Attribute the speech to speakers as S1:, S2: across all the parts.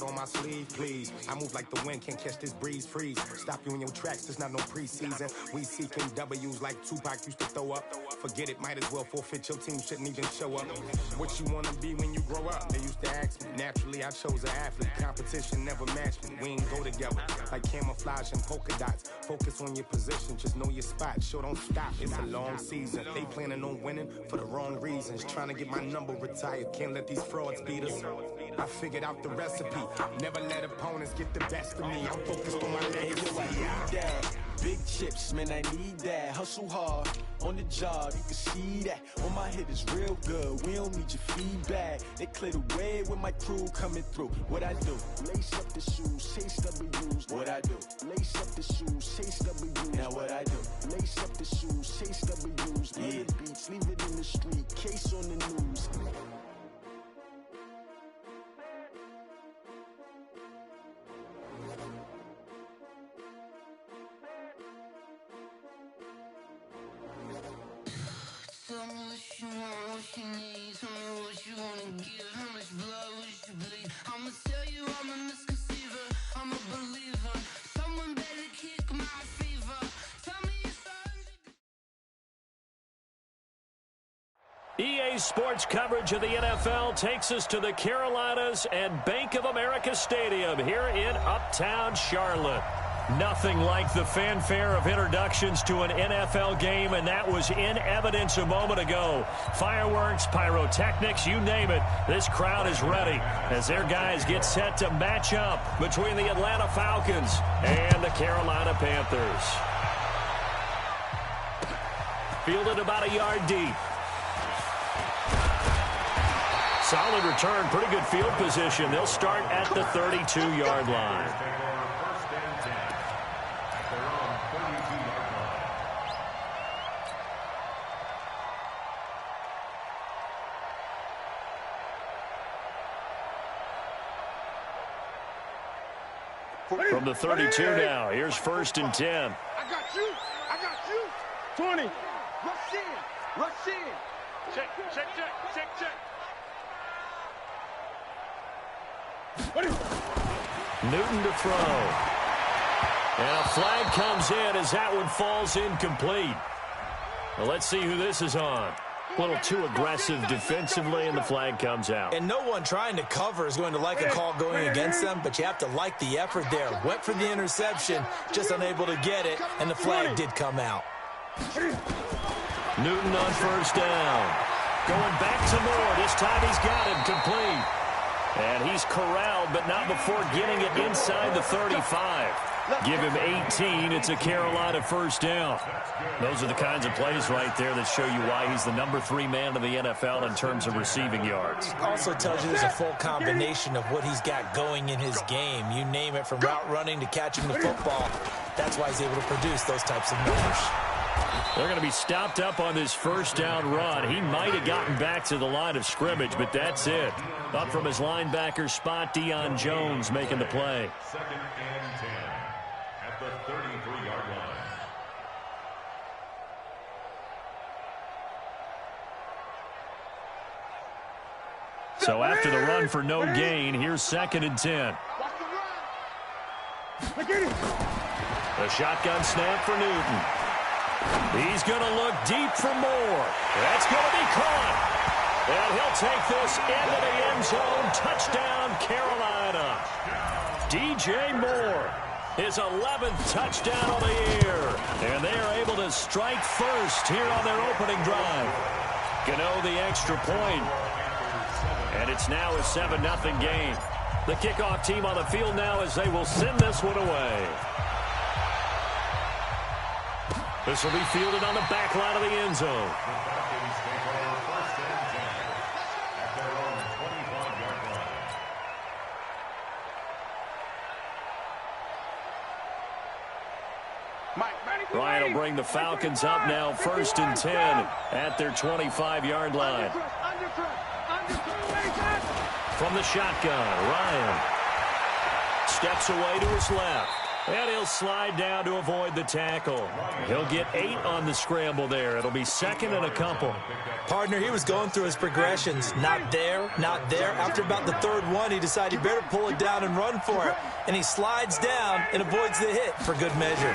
S1: on my sleeve, please. I move like the wind, can't catch this breeze, freeze. Stop you in your tracks, there's not no preseason. We seeking W's like Tupac used to throw up. Forget it, might as well forfeit, your team shouldn't even show up. What you wanna be when you grow up? They used to ask me. Naturally, I chose an athlete. Competition never matched me. We ain't go together like camouflage and polka dots. Focus on your position, just know your spot. Sure, don't stop, it's a long season. They planning on winning for the wrong reasons. Trying to get my number retired, can't let these frauds beat us. I figured out the recipe. Never let opponents get the best of me. I'm focused on my legacy.
S2: Big chips, man, I need that. Hustle hard on the job, you can see that. On my head is real good, we don't need your feedback. They clear the way with my crew coming through. What I do? Lace up the shoes, chase W's. What I do? Lace up the shoes, chase W's. Now what I do? Lace up the shoes, chase W's. Yeah. Beats, leave it in the street, case on the news.
S3: Tell me what you want, what you need. Tell me what you wanna give. How much blood would you bleed? I'ma tell you I'm a misconceiver. I'm a believer. Someone better kick my fever. Tell me it's 100.
S4: EA Sports coverage of the NFL takes us to the Carolinas and Bank of America Stadium here in Uptown Charlotte. Nothing like the fanfare of introductions to an NFL game, and that was in evidence a moment ago. Fireworks, pyrotechnics, you name it. This crowd is ready as their guys get set to match up between the Atlanta Falcons and the Carolina Panthers. Fielded about a yard deep. Solid return, pretty good field position. They'll start at the 32-yard line. From the 32 now, here's 1st and 10.
S5: I got you. I got you. 20. Rush in. Rush in. Check, check, check, check, check.
S4: Newton to throw. And a flag comes in as that one falls incomplete. Well, let's see who this is on. A little too aggressive defensively, and the flag comes out.
S6: And no one trying to cover is going to like a call going against them, but you have to like the effort there. Went for the interception, just unable to get it, and the flag did come out.
S4: Newton on 1st down. Going back to Moore. This time he's got him complete. And he's corralled, but not before getting it inside the 35. Give him 18. It's a Carolina 1st down. Those are the kinds of plays right there that show you why he's the number 3 man in the NFL in terms of receiving yards.
S6: Also tells you there's a full combination of what he's got going in his game. You name it, from route running to catching the football. That's why he's able to produce those types of numbers.
S4: They're going to be stopped up on this 1st down run. He might have gotten back to the line of scrimmage, but that's it. Up from his linebacker spot, Deion Jones making the play.
S7: 2nd and 10 at the 33-yard line.
S4: So after the run for no gain, here's 2nd and 10. The shotgun snap for Newton. He's going to look deep for Moore. That's going to be caught. And he'll take this into the end zone. Touchdown, Carolina. DJ Moore, his 11th touchdown of the year. And they are able to strike first here on their opening drive. Gano the extra point. And it's now a 7-0 game. The kickoff team on the field now as they will send this one away. This will be fielded on the back line of the end zone. Ryan will bring the Falcons up now 1st and 10 at their 25-yard line. From the shotgun, Ryan steps away to his left. And he'll slide down to avoid the tackle. He'll get 8 on the scramble there. It'll be 2nd and a couple.
S6: Partner, he was going through his progressions. Not there, not there. After about the 3rd one, he decided he better pull it down and run for it. And he slides down and avoids the hit for good measure.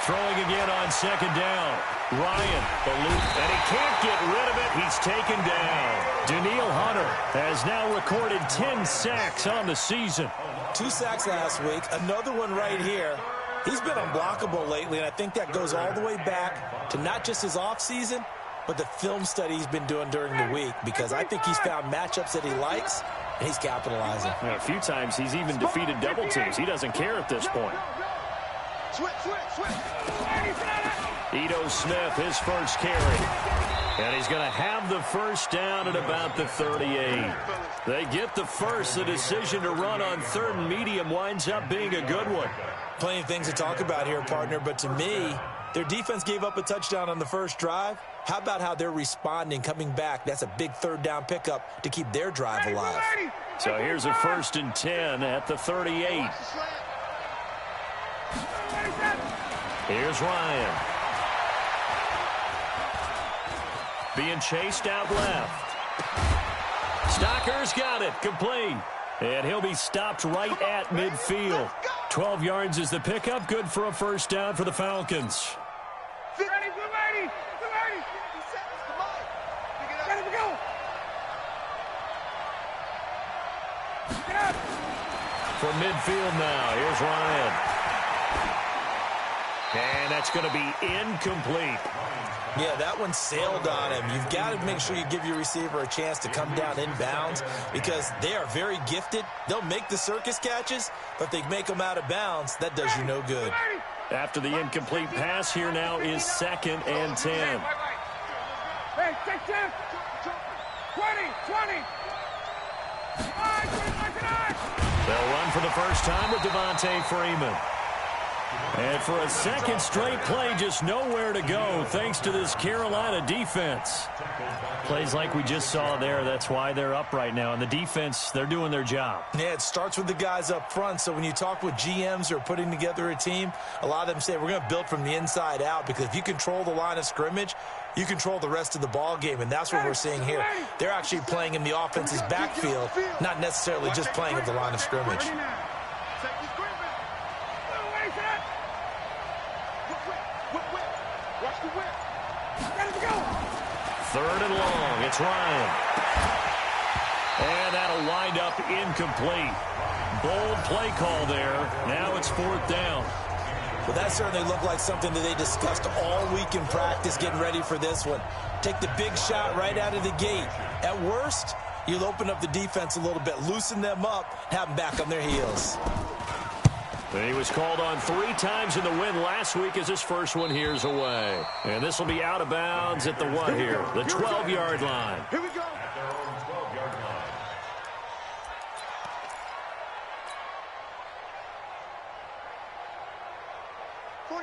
S4: Throwing again on 2nd down. Ryan, the loop, and he can't get rid of it. He's taken down. Daniil Hunter has now recorded 10 sacks on the season.
S6: 2 sacks last week, another one right here. He's been unblockable lately, and I think that goes all the way back to not just his offseason, but the film study he's been doing during the week, because I think he's found matchups that he likes, and he's capitalizing.
S4: And a few times he's even defeated double teams. He doesn't care at this point. Ito Smith, his first carry. And he's going to have the first down at about the 38. They get the first. The decision to run on 3rd and medium winds up being a good one.
S6: Plenty of things to talk about here, partner, but to me, their defense gave up a touchdown on the first drive. How about how they're responding, coming back? That's a big 3rd down pickup to keep their drive alive.
S4: So here's a 1st and 10 at the 38. Here's Ryan. Being chased out left. Stocker's got it. Complete. And he'll be stopped right at midfield. 12 yards is the pickup. Good for a 1st down for the Falcons. From midfield now, here's Ryan. And that's going to be incomplete.
S6: Yeah, that one sailed on him. You've got to make sure you give your receiver a chance to come down inbounds, because they are very gifted. They'll make the circus catches, but if they make them out of bounds, that does you no good.
S4: After the incomplete pass, here now is 2nd and 10.
S5: Hey, take 10. 20.
S4: They'll run for the first time with Devontae Freeman. And for a second straight play, just nowhere to go thanks to this Carolina defense. Plays like we just saw there, that's why they're up right now. And the defense, they're doing their job.
S6: Yeah, it starts with the guys up front. So when you talk with GMs who are putting together a team, a lot of them say we're going to build from the inside out, because if you control the line of scrimmage, you control the rest of the ball game, and that's what we're seeing here. They're actually playing in the offense's backfield, not necessarily just playing at the line of scrimmage.
S4: Third and long, it's Ryan. And that'll wind up incomplete. Bold play call there. Now it's 4th down.
S6: Well, that certainly looked like something that they discussed all week in practice, getting ready for this one. Take the big shot right out of the gate. At worst, you'll open up the defense a little bit, loosen them up, have them back on their heels.
S4: And he was called on 3 times in the win last week as his first one here's away. And this will be out of bounds at the what here? The 12-yard line.
S5: Here we go.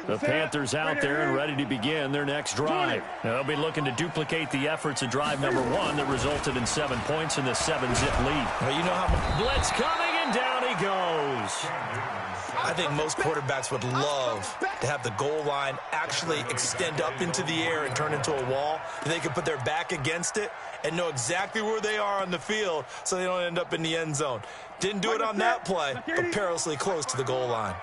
S4: The Panthers out there and ready to begin their next drive. They'll be looking to duplicate the efforts of drive number 1 that resulted in 7 points in the 7-zip lead.
S6: Well, you know how
S4: blitz coming, and down he goes.
S6: I think most quarterbacks would love to have the goal line actually extend up into the air and turn into a wall. They can put their back against it and know exactly where they are on the field so they don't end up in the end zone. Didn't do it on that play, but perilously close to the goal line.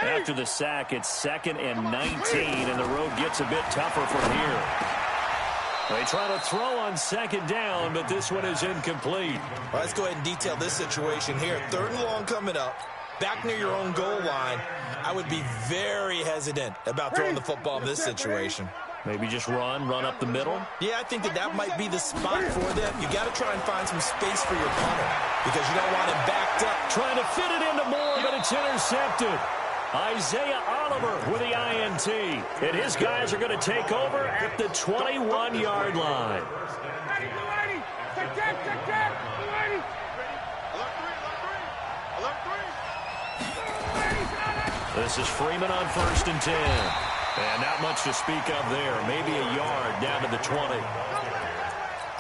S4: After the sack, it's 2nd and 19, and the road gets a bit tougher from here. They try to throw on 2nd down, but this one is incomplete.
S6: Well, let's go ahead and detail this situation here. 3rd and long coming up. Back near your own goal line, I would be very hesitant about throwing the football in this situation.
S4: Maybe just run up the middle?
S6: Yeah, I think that might be the spot for them. You got to try and find some space for your punter, because you don't want him backed up.
S4: Trying to fit it into Moore, but it's intercepted. Isaiah Oliver with the INT. And his guys are going to take over at the 21-yard line. This is Freeman on 1st and 10. And not much to speak of there. Maybe a yard down to the 20.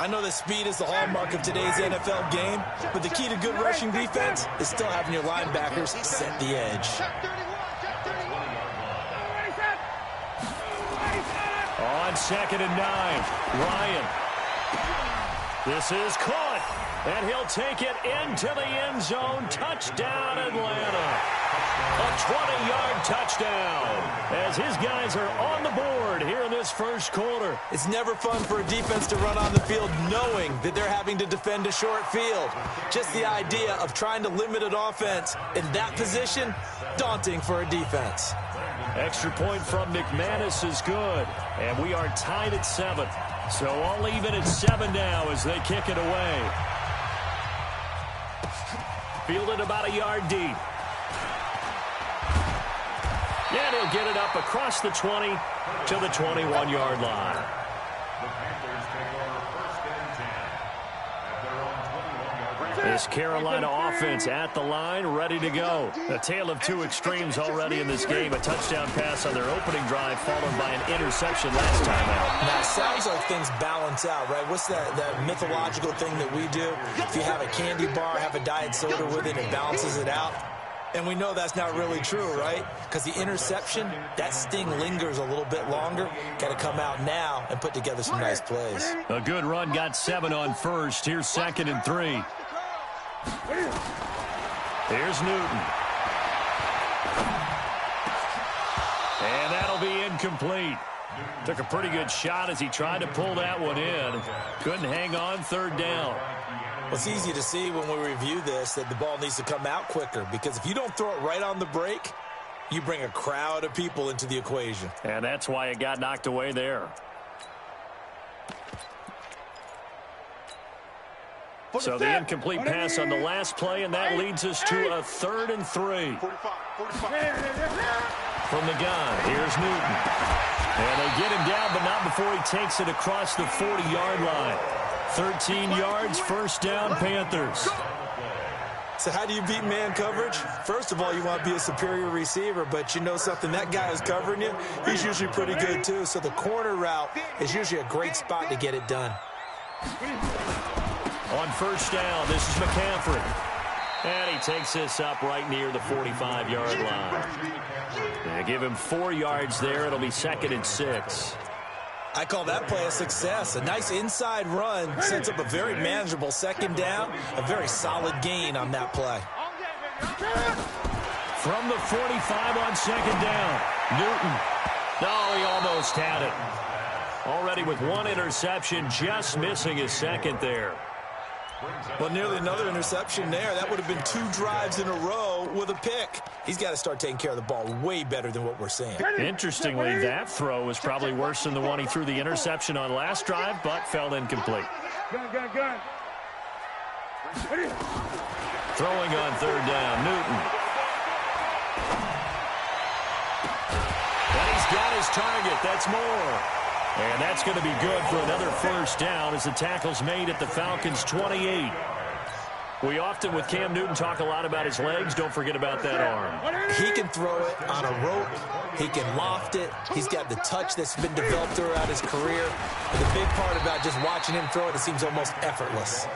S6: I know that speed is the hallmark of today's NFL game, but the key to good rushing defense is still having your linebackers set the edge.
S4: On 2nd and 9, Ryan. This is caught, and he'll take it into the end zone. Touchdown, Atlanta. A 20-yard touchdown as his guys are on the board here in this first quarter.
S6: It's never fun for a defense to run on the field knowing that they're having to defend a short field. Just the idea of trying to limit an offense in that position, daunting for a defense.
S4: Extra point from McManus is good, and we are tied at 7. So all even at 7 now as they kick it away. Fielded about a yard deep. And he'll get it up across the 20 to the 21-yard line. This Carolina offense at the line, ready to go. A tale of two extremes already in this game. A touchdown pass on their opening drive, followed by an interception last time out.
S6: Now, it sounds like things balance out, right? What's that mythological thing that we do? If you have a candy bar, have a diet soda with it, it balances it out. And we know that's not really true, right? Because the interception, that sting lingers a little bit longer. Got to come out now and put together some nice plays.
S4: A good run, got 7 on first. Here's 2nd and 3. Here's Newton. And that'll be incomplete. Took a pretty good shot as he tried to pull that one in. Couldn't hang on, 3rd down.
S6: Well, it's easy to see when we review this that the ball needs to come out quicker, because if you don't throw it right on the break, you bring a crowd of people into the equation.
S4: And that's why it got knocked away there. So the incomplete pass on the last play, and that leads us to a 3rd and 3. From the gun, here's Newton. And they get him down, but not before he takes it across the 40-yard line. 13 yards, 1st down, Panthers.
S6: So how do you beat man coverage? First of all, you want to be a superior receiver, but you know something, that guy who's covering you, he's usually pretty good too. So the corner route is usually a great spot to get it done.
S4: On 1st down, this is McCaffrey. And he takes this up right near the 45-yard line. They give him 4 yards there. It'll be 2nd and 6.
S6: I call that play a success. A nice inside run sets up a very manageable 2nd down. A very solid gain on that play.
S4: From the 45 on 2nd down, Newton. Oh, he almost had it. Already with 1 interception, just missing his 2nd there.
S6: Well, nearly another interception there. That would have been 2 drives in a row with a pick. He's got to start taking care of the ball way better than what we're seeing.
S4: Interestingly, that throw was probably worse than the one he threw the interception on last drive, but fell incomplete. Throwing on 3rd down, Newton. And he's got his target. That's more. And that's going to be good for another 1st down as the tackle's made at the Falcons' 28. We often, with Cam Newton, talk a lot about his legs. Don't forget about that arm.
S6: He can throw it on a rope. He can loft it. He's got the touch that's been developed throughout his career. And the big part about just watching him throw it, it seems almost effortless.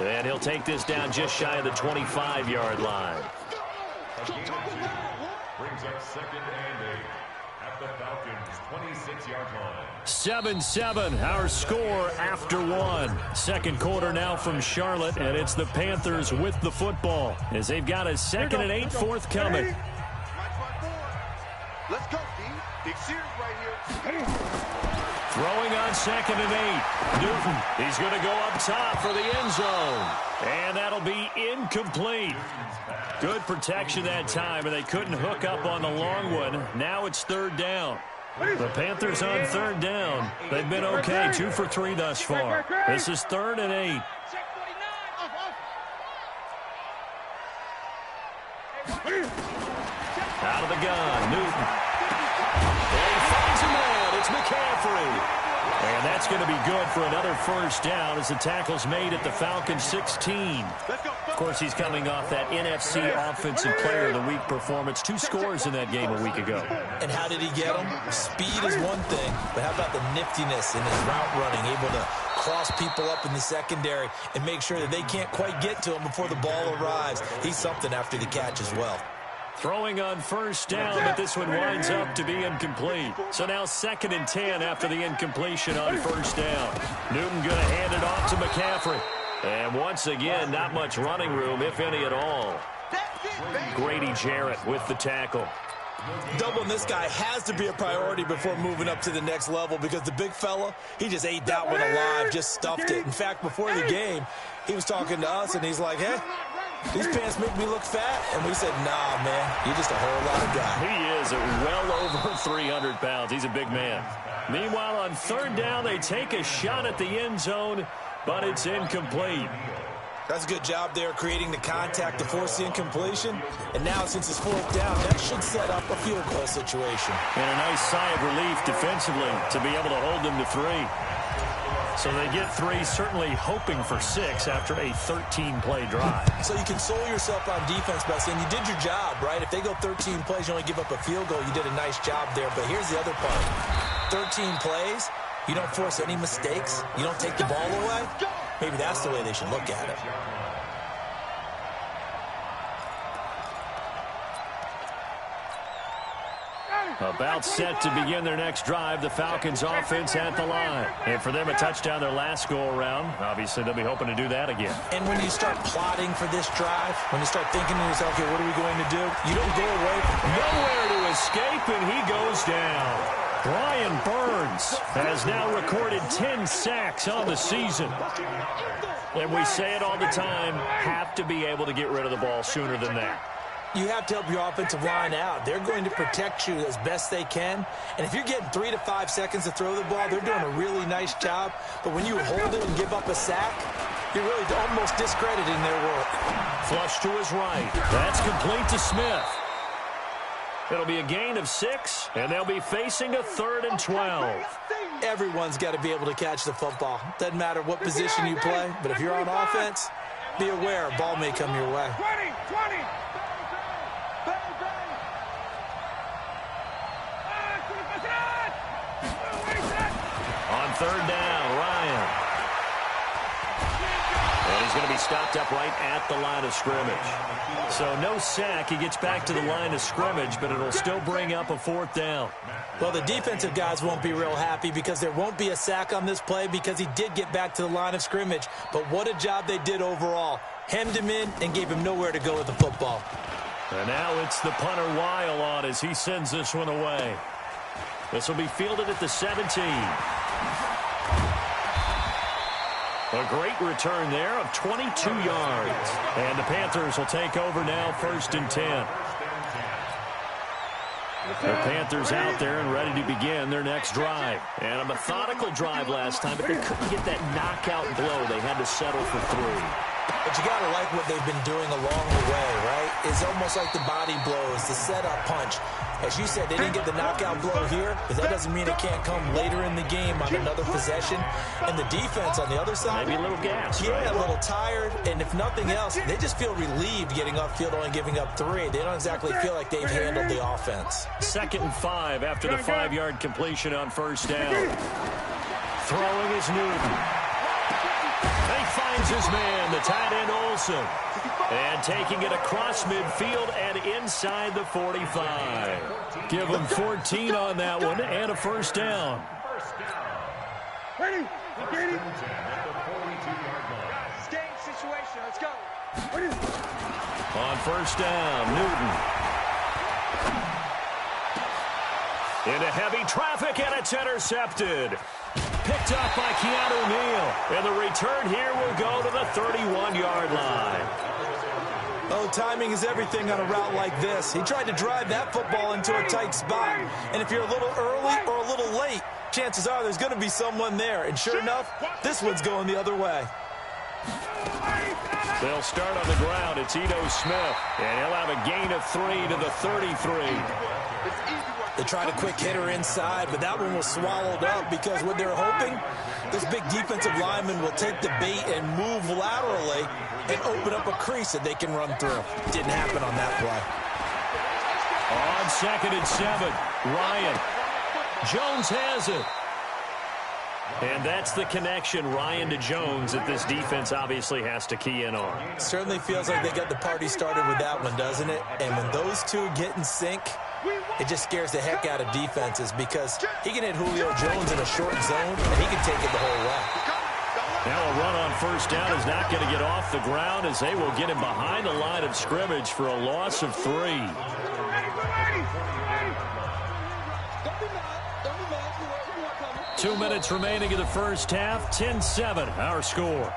S4: And he'll take this down just shy of the 25-yard line.
S7: Brings up 2nd and 8 at the Falcons' 26-yard line.
S4: 7-7, our score after 1. 2nd quarter now from Charlotte, and it's the Panthers with the football as they've got a 2nd and 8 forthcoming.
S5: Let's go, D. Big series right here.
S4: Throwing on 2nd and 8. Newton, he's going to go up top for the end zone. And that'll be incomplete. Good protection that time, and they couldn't hook up on the long one. Now it's 3rd down. The Panthers on 3rd down. They've been okay, 2 for 3 thus far. This is 3rd and 8. Out of the gun, Newton. And he finds a man. It's McCaffrey. And that's going to be good for another 1st down as the tackle's made at the Falcons' 16. course, he's coming off that NFC Offensive Player of the Week performance. 2 scores in that game a week ago.
S6: And how did he get them? Speed is one thing, but how about the niftiness in his route running, able to cross people up in the secondary and make sure that they can't quite get to him before the ball arrives. He's something after the catch as well.
S4: Throwing on first down, but this one winds up to be incomplete. So now 2nd and 10 after the incompletion on first down. Newton going to hand it off to McCaffrey. And once again, not much running room, if any at all. Grady Jarrett with the tackle.
S6: Doubling this guy has to be a priority before moving up to the next level because the big fella, he just ate that one alive, just stuffed it. In fact, before the game, he was talking to us, and he's like, hey, these pants make me look fat. And we said, nah, man, you're just a whole lot of guy.
S4: He is well over 300 pounds. He's a big man. Meanwhile, on 3rd down, they take a shot at the end zone, but it's incomplete.
S6: That's a good job there creating the contact to force the incompletion. And now, since it's 4th down, that should set up a field goal situation.
S4: And a nice sigh of relief defensively to be able to hold them to 3. So they get 3, certainly hoping for 6 after a 13-play drive.
S6: So you console yourself on defense by saying you did your job, right? If they go 13 plays, you only give up a field goal, you did a nice job there. But here's the other part. 13 plays, you don't force any mistakes, you don't take the ball away. Maybe that's the way they should look at it.
S4: About set to begin their next drive, the Falcons offense at the line. And for them, a touchdown their last go-around. Obviously, they'll be hoping to do that again.
S6: And when you start plotting for this drive, when you start thinking to yourself, okay, what are we going to do? You don't go away from
S4: nowhere to escape, and he goes down. Brian Burns has now recorded 10 sacks on the season. And we say it all the time, have to be able to get rid of the ball sooner than that.
S6: You have to help your offensive line out. They're going to protect you as best they can. And if you're getting 3 to 5 seconds to throw the ball, they're doing a really nice job. But when you hold it and give up a sack, you're really almost discrediting their work.
S4: Flush to his right. That's complete to Smith. It'll be a gain of 6, and they'll be facing a 3rd and 12.
S6: Everyone's got to be able to catch the football. Doesn't matter what position you play, but if you're on offense, be aware a ball may come your way.
S5: 20.
S4: On 3rd down, Ryan. And he's going to be stopped up right at the line of scrimmage. So no sack. He gets back to the line of scrimmage, but it'll still bring up a 4th down.
S6: Well, the defensive guys won't be real happy because there won't be a sack on this play because he did get back to the line of scrimmage. But what a job they did overall. Hemmed him in and gave him nowhere to go with the football.
S4: And now it's the punter Weil on as he sends this one away. This will be fielded at the 17. A great return there of 22 yards. And the Panthers will take over now 1st and 10. The Panthers out there and ready to begin their next drive. And a methodical drive last time, but they couldn't get that knockout blow. They had to settle for 3.
S6: But you got to like what they've been doing along the way, right? It's almost like the body blows, the setup punch. As you said, they didn't get the knockout blow here, but that doesn't mean it can't come later in the game on another possession. And the defense on the other side,
S4: maybe a little gas.
S6: Yeah,
S4: right?
S6: A little tired. And if nothing else, they just feel relieved getting off field, only giving up 3. They don't exactly feel like they've handled the offense.
S4: 2nd and 5 after the 5-yard completion on 1st down. Throwing is Newton. He finds his man, the tight end Olsen. And taking it across midfield and inside the 45. Give him 14 on that one and a 1st down.
S5: Ready? Game situation. Let's go.
S4: On 1st down, Newton. Into heavy traffic, and it's intercepted. Picked up by Keanu Neal. And the return here will go to the 31-yard line.
S6: Oh, timing is everything on a route like this. He tried to drive that football into a tight spot. And if you're a little early or a little late, chances are there's going to be someone there. And sure enough, this one's going the other way.
S4: They'll start on the ground. It's Ito Smith. And he'll have a gain of 3 to the 33.
S6: They tried a quick hitter inside, but that one was swallowed up because what they're hoping, this big defensive lineman will take the bait and move laterally and open up a crease that they can run through. Didn't happen on that play.
S4: On 2nd and 7, Ryan. Jones has it. And that's the connection, Ryan to Jones, that this defense obviously has to key in on.
S6: Certainly feels like they got the party started with that one, doesn't it? And when those two get in sync, it just scares the heck out of defenses because he can hit Julio Jones in a short zone, and he can take it the whole way.
S4: Now a run on 1st down is not going to get off the ground as they will get him behind the line of scrimmage for a loss of 3. 2 minutes remaining in the first half, 10-7, our score.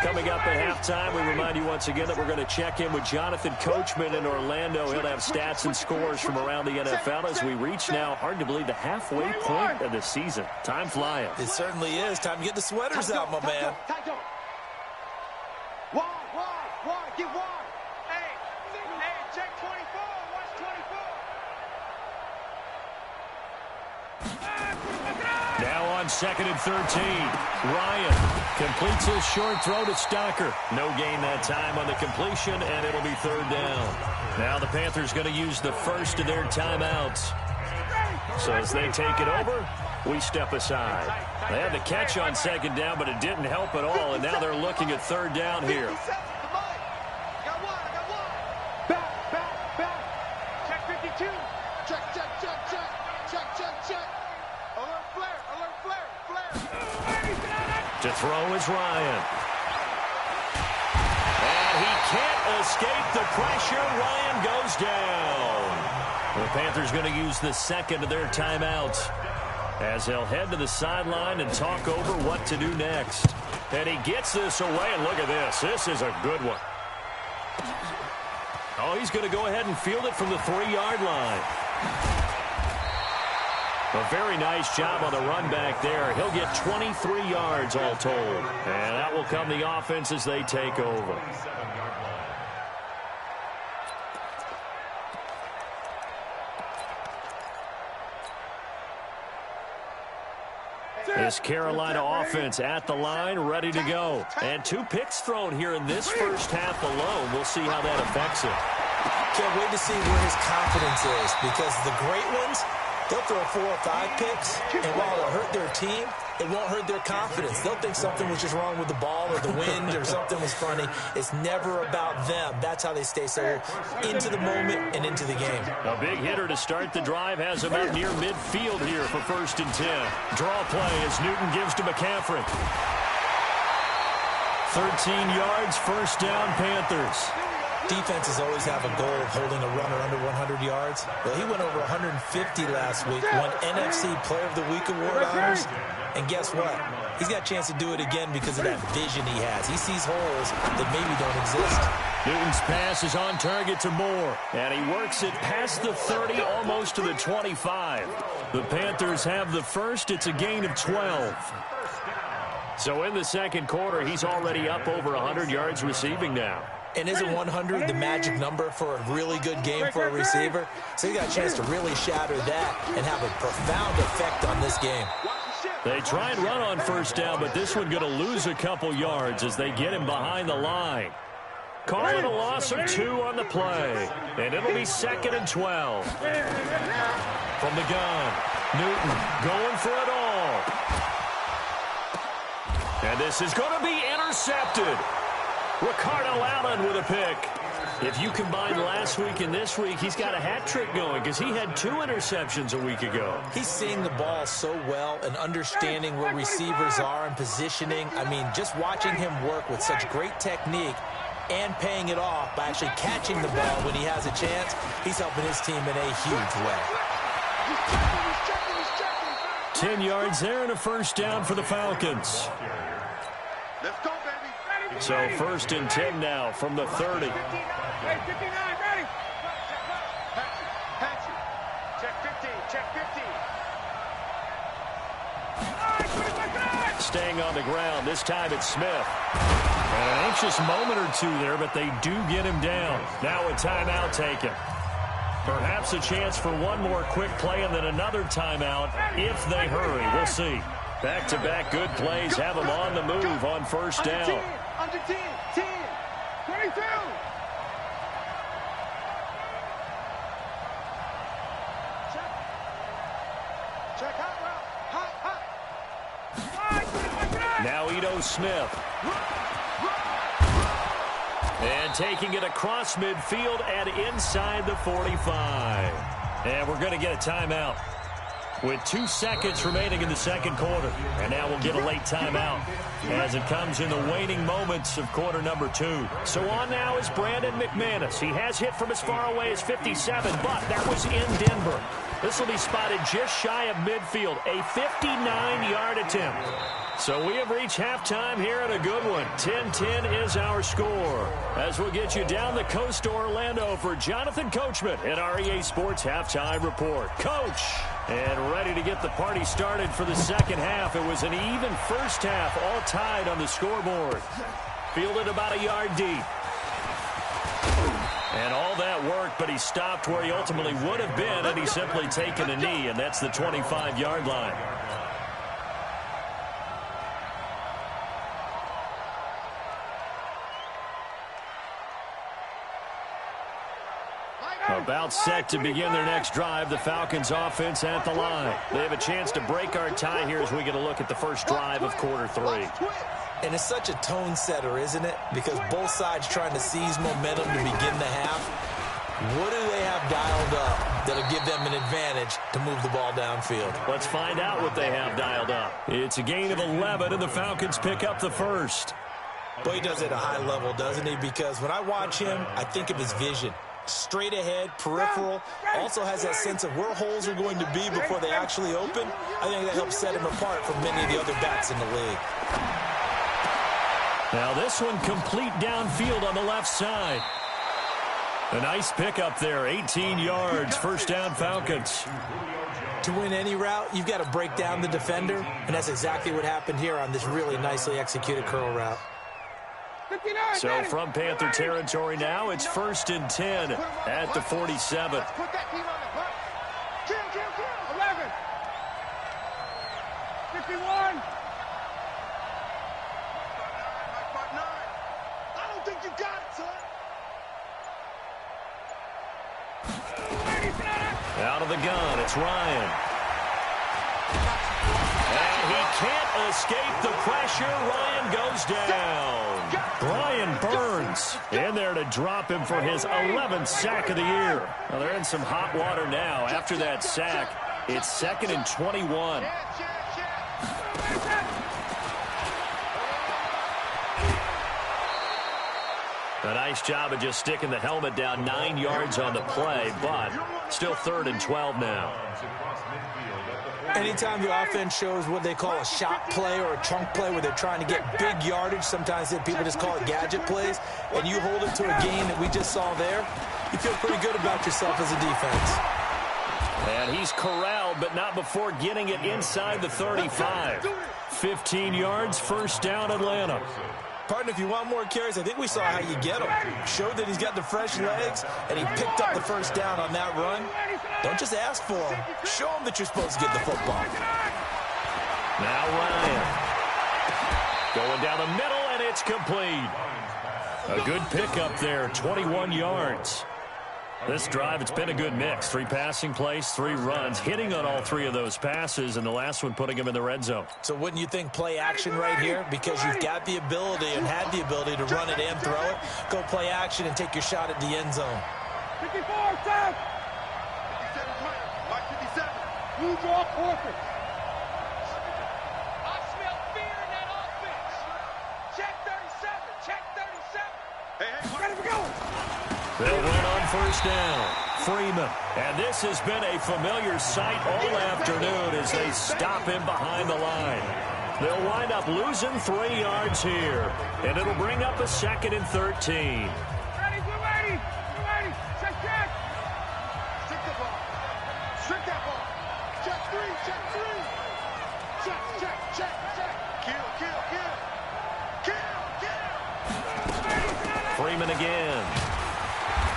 S4: Coming up at halftime, we remind you once again that we're going to check in with Jonathan Coachman in Orlando. He'll have stats and scores from around the NFL as we reach now, hard to believe, the halfway point of the season. Time flying.
S6: It certainly is. Time to get the sweaters out, my man.
S5: Wide, get wide. Hey, check 24. Watch 24.
S4: Now on 2nd and 13, Ryan completes his short throw to Stocker. No gain that time on the completion, and it'll be 3rd down. Now the Panthers going to use the first of their timeouts. So as they take it over, we step aside. They had the catch on 2nd down, but it didn't help at all, and now they're looking at 3rd down here.
S5: Back. Check 52. Check. Alert flare.
S4: To throw is Ryan. And he can't escape the pressure. Ryan goes down. The Panthers going to use the 2nd of their timeouts as they'll head to the sideline and talk over what to do next. And he gets this away, and look at this. This is a good one. Oh, he's going to go ahead and field it from the 3-yard line. A very nice job on the run back there. He'll get 23 yards all told. And that will come the offense as they take over. This Carolina offense at the line, ready to go. And 2 picks thrown here in this first half alone. We'll see how that affects it.
S6: Can't wait to see where his confidence is because the great ones, they'll throw 4 or 5 picks, and while it'll hurt their team, it won't hurt their confidence. They'll think something was just wrong with the ball or the wind or something was funny. It's never about them. That's how they stay so into the moment and into the game.
S4: A big hitter to start the drive has him out near midfield here for 1st and 10. Draw play as Newton gives to McCaffrey. 13 yards, 1st down, Panthers.
S6: Defenses always have a goal of holding a runner under 100 yards. Well, he went over 150 last week, won NFC Player of the Week award honors. And guess what? He's got a chance to do it again because of that vision he has. He sees holes that maybe don't exist.
S4: Newton's pass is on target to Moore, and he works it past the 30, almost to the 25. The Panthers have the first. It's a gain of 12. So in the 2nd quarter, he's already up over 100 yards receiving now.
S6: And isn't 100 the magic number for a really good game for a receiver? So he got a chance to really shatter that and have a profound effect on this game.
S4: They try and run on 1st down, but this one going to lose a couple yards as they get him behind the line. Call it a loss of 2 on the play, and it'll be 2nd and 12. From the gun, Newton going for it all. And this is going to be intercepted. Ricardo Allen with a pick. If you combine last week and this week, he's got a hat trick going because he had 2 interceptions a week ago.
S6: He's seeing the ball so well and understanding where receivers are and positioning. I mean, just watching him work with such great technique and paying it off by actually catching the ball when he has a chance, he's helping his team in a huge way.
S4: 10 yards there and a 1st down for the Falcons.
S5: Let's go, baby.
S4: So 1st and 10 now from the 30.
S5: Check 15.
S4: Staying on the ground. This time it's Smith. And an anxious moment or 2 there, but they do get him down. Now a timeout taken. Perhaps a chance for one more quick play and then another timeout if they hurry. We'll see. Back-to-back good plays have them on the move on first down.
S5: Under 10, 10, 22. Check hot route. Hot.
S4: Now Ito Smith. And taking it across midfield and inside the 45. And we're going to get a timeout with 2 seconds remaining in the second quarter. And now we'll get a late timeout as it comes in the waning moments of quarter number 2. So on now is Brandon McManus. He has hit from as far away as 57, but that was in Denver. This will be spotted just shy of midfield, a 59-yard attempt. So we have reached halftime here at a good one. 10-10 is our score. As we'll get you down the coast to Orlando for Jonathan Coachman at our EA Sports Halftime Report. Coach, and ready to get the party started for the second half. It was an even first half, all tied on the scoreboard. Fielded about a yard deep. And all that work, but he stopped where he ultimately would have been, and he's simply taken a knee, and that's the 25-yard line. About set to begin their next drive, the Falcons offense at the line. They have a chance to break our tie here as we get a look at the first drive of quarter 3.
S6: And it's such a tone setter, isn't it? Because both sides trying to seize momentum to begin the half. What do they have dialed up that'll give them an advantage to move the ball downfield?
S4: Let's find out what they have dialed up. It's a gain of 11, and the Falcons pick up the first.
S6: Boy, he does it at a high level, doesn't he? Because when I watch him, I think of his vision. Straight ahead, peripheral, also has that sense of where holes are going to be before they actually open. I think that helps set him apart from many of the other backs in the league.
S4: Now this one complete downfield on the left side. A nice pickup there, 18 yards, first down Falcons.
S6: To win any route, you've got to break down the defender, and that's exactly what happened here on this really nicely executed curl route.
S4: So from Panther territory now, it's 1st and 10 at the 47.
S5: Put that team on the clock. Kill. 11. 51. I don't think you got it, son.
S4: Out of the gun, it's Ryan. And he can't escape the pressure. Ryan goes down. Brian Burns in there to drop him for his 11th sack of the year. Well, they're in some hot water now. After that sack, it's 2nd and 21. A nice job of just sticking the helmet down 9 yards on the play, but still 3rd and 12 now.
S6: Anytime the offense shows what they call a shot play or a chunk play where they're trying to get big yardage, sometimes people just call it gadget plays, and you hold it to a gain that we just saw there, you feel pretty good about yourself as a defense.
S4: And he's corralled, but not before getting it inside the 35. 15 yards, first down Atlanta.
S6: Partner, if you want more carries, I think we saw how you get him. Showed that he's got the fresh legs, and he picked up the first down on that run. Don't just ask for him. Show him that you're supposed to get the football.
S4: Now Ryan. Going down the middle, and it's complete. A good pickup there, 21 yards. This drive, it's been a good mix. 3 passing plays, 3 runs, hitting on all 3 of those passes, and the last one putting him in the red zone.
S6: So wouldn't you think play action right here? Because you've got the ability and had the ability to run it and throw it. Go play action and take your shot at the end zone.
S5: 54, stop! 57, Mike 57. You draw corporate. I smell fear in that offense. Check 37, check 37. Hey, ready to go.
S4: They'll win on first down. Freeman. And this has been a familiar sight all afternoon as they stop him behind the line. They'll wind up losing 3 yards here. And it'll bring up a 2nd and 13.
S5: Ready, get ready. Get ready. Check. Stick the ball. Stick that ball. Check 3, check 3. Check. Kill.
S4: Freeman again.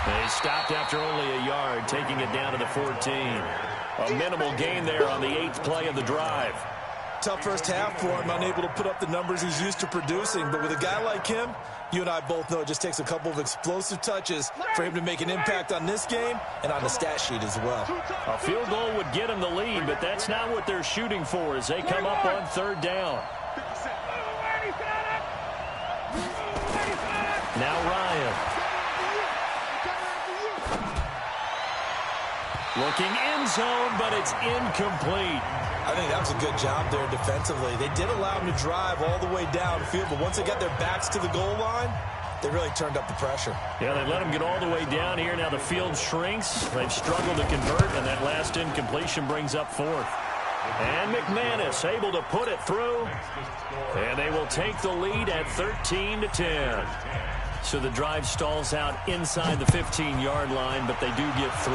S4: They stopped after only a yard, taking it down to the 14. A minimal gain there on the 8th play of the drive.
S6: Tough first half for him, unable to put up the numbers he's used to producing. But with a guy like him, you and I both know it just takes a couple of explosive touches for him to make an impact on this game and on the stat sheet as well.
S4: A field goal would get him the lead, but that's not what they're shooting for as they come up on 3rd down. Now Ryan. Looking end zone, but it's incomplete.
S6: I think that was a good job there defensively. They did allow him to drive all the way downfield, but once they got their backs to the goal line, they really turned up the pressure.
S4: Yeah, they let him get all the way down here. Now the field shrinks. They've struggled to convert, and that last incompletion brings up 4th. And McManus able to put it through, and they will take the lead at 13-10. So the drive stalls out inside the 15-yard line, but they do get 3.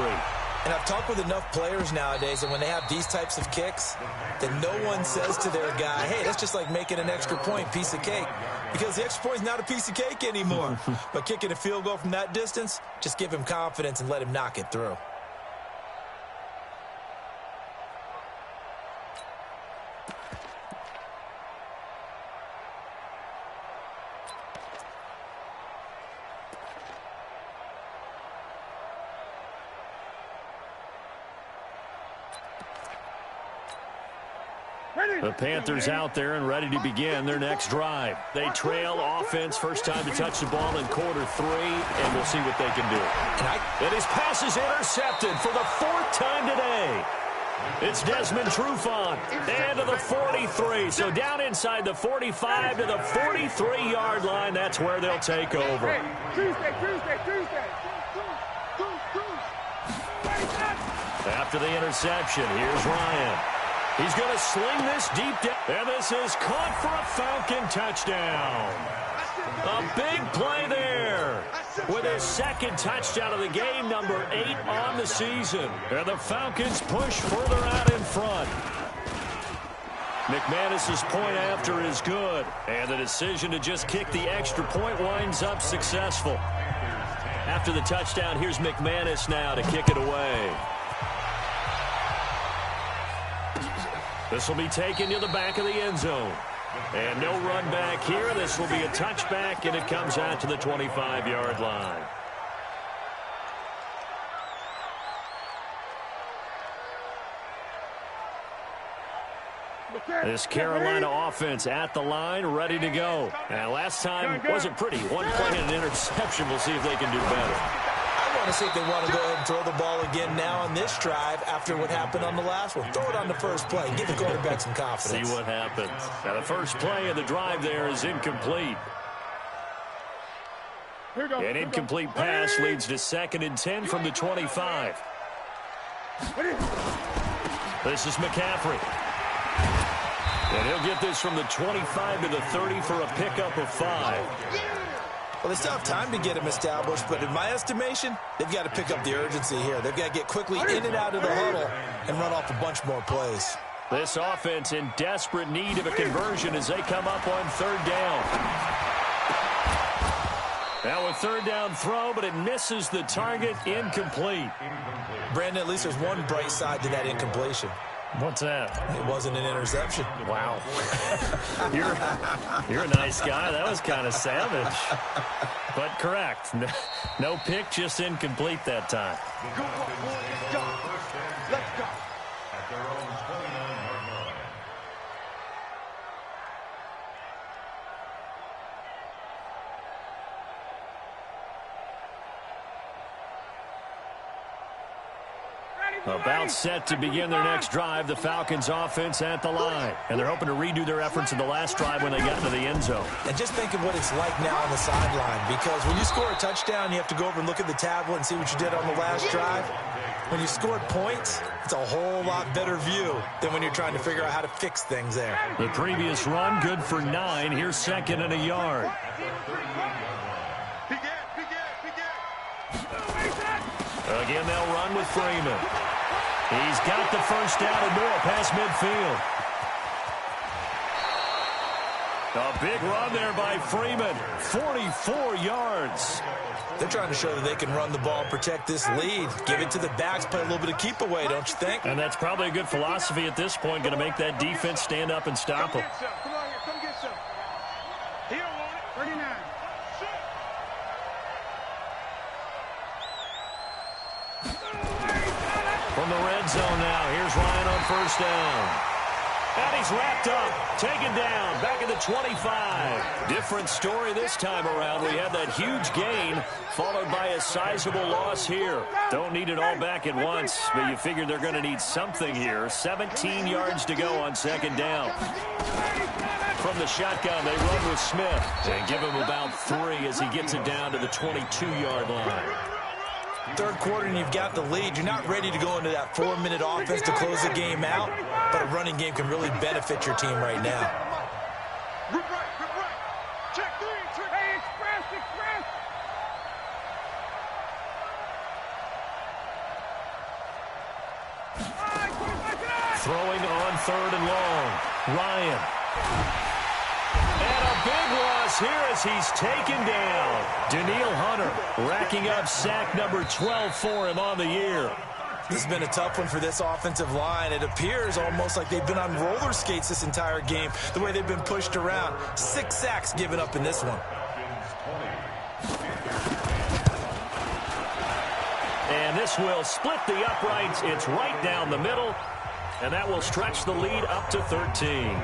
S6: And I've talked with enough players nowadays that when they have these types of kicks, that no one says to their guy, hey, that's just like making an extra point, piece of cake. Because the extra point is not a piece of cake anymore. But kicking a field goal from that distance, just give him confidence and let him knock it through.
S4: The Panthers out there and ready to begin their next drive. They trail offense, first time to touch the ball in quarter 3, and we'll see what they can do. And his pass is intercepted for the 4th time today. It's Desmond Trufant, and to the 43. So down inside the 45 to the 43-yard line. That's where they'll take over.
S5: Tuesday.
S4: After the interception, here's Ryan. He's going to sling this deep down. And this is caught for a Falcon touchdown. A big play there. With his 2nd touchdown of the game, number 8 on the season. And the Falcons push further out in front. McManus's point after is good. And the decision to just kick the extra point winds up successful. After the touchdown, here's McManus now to kick it away. This will be taken to the back of the end zone. And no run back here. This will be a touchback, and it comes out to the 25-yard line. This Carolina offense at the line, ready to go. And last time wasn't pretty. One play and an interception. We'll see if they can do better.
S6: I want to see if they want to go ahead and throw the ball again now on this drive after what happened on the last one. Throw it on the first play. Give the quarterback some confidence.
S4: See what happens. Now the first play of the drive there is incomplete. An incomplete pass leads to 2nd and 10 from the 25. This is McCaffrey. And he'll get this from the 25 to the 30 for a pickup of 5.
S6: Well, they still have time to get him established, but in my estimation, they've got to pick up the urgency here. They've got to get quickly in and out of the huddle and run off a bunch more plays.
S4: This offense in desperate need of a conversion as they come up on 3rd down. Now a 3rd down throw, but it misses the target, incomplete.
S6: Brandon, at least there's one bright side to that incompletion.
S4: What's that?
S6: It wasn't an interception.
S4: Wow. You're a nice guy. That was kind of savage. But correct. No pick, just incomplete that time.
S5: Let's go.
S7: At their own 29-yard line.
S4: About set to begin their next drive, the Falcons offense at the line. And they're hoping to redo their efforts in the last drive when they got into the end zone.
S6: And just think of what it's like now on the sideline, because when you score a touchdown, you have to go over and look at the tablet and see what you did on the last drive. When you scored points, it's a whole lot better view than when you're trying to figure out how to fix things there.
S4: The previous run, good for 9. Here's 2nd and a yard. Again, they'll run with Freeman. He's got the first down and more past midfield. A big run there by Freeman. 44 yards.
S6: They're trying to show that they can run the ball and protect this lead. Give it to the backs, play a little bit of keep away, don't you think?
S4: And that's probably a good philosophy at this point, going to make that defense stand up and stop them.
S5: Come on here, come get some. He don't want it. 39.
S4: From the red zone now, here's Ryan on first down. And he's wrapped up, taken down, back at the 25. Different story this time around. We had that huge gain, followed by a sizable loss here. Don't need it all back at once, but you figure they're going to need something here. 17 yards to go on second down. From the shotgun, they run with Smith. And give him about 3 as he gets it down to the 22-yard line.
S6: Third quarter and you've got the lead. You're not ready to go into that 4-minute offense to close the game out, but a running game can really benefit your team right now.
S5: Rip right. Check 3. Hey, express.
S4: Throwing on third and long. Ryan. And a big loss here as he's taken down. Daniil Hunter racking up sack number 12 for him on the year.
S6: This has been a tough one for this offensive line. It appears almost like they've been on roller skates this entire game, the way they've been pushed around. 6 sacks given up in this one.
S4: And this will split the uprights. It's right down the middle. And that will stretch the lead up to 13.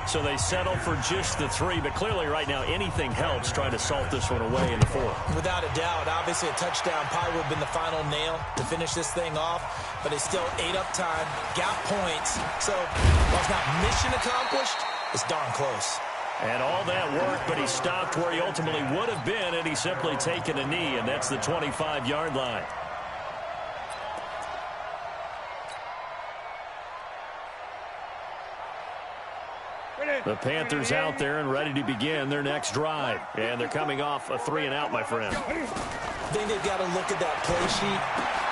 S4: So they settle for just the 3, but clearly right now anything helps trying to salt this one away in the 4th.
S6: Without a doubt, obviously a touchdown probably would have been the final nail to finish this thing off, but they still ate up time, got points. So while it's not mission accomplished, it's darn close.
S4: And all that work, but he stopped where he ultimately would have been, and he's simply taken a knee, and that's the 25-yard line. The Panthers out there and ready to begin their next drive. And they're coming off a 3-and-out, my friend.
S6: I think they've got to look at that play sheet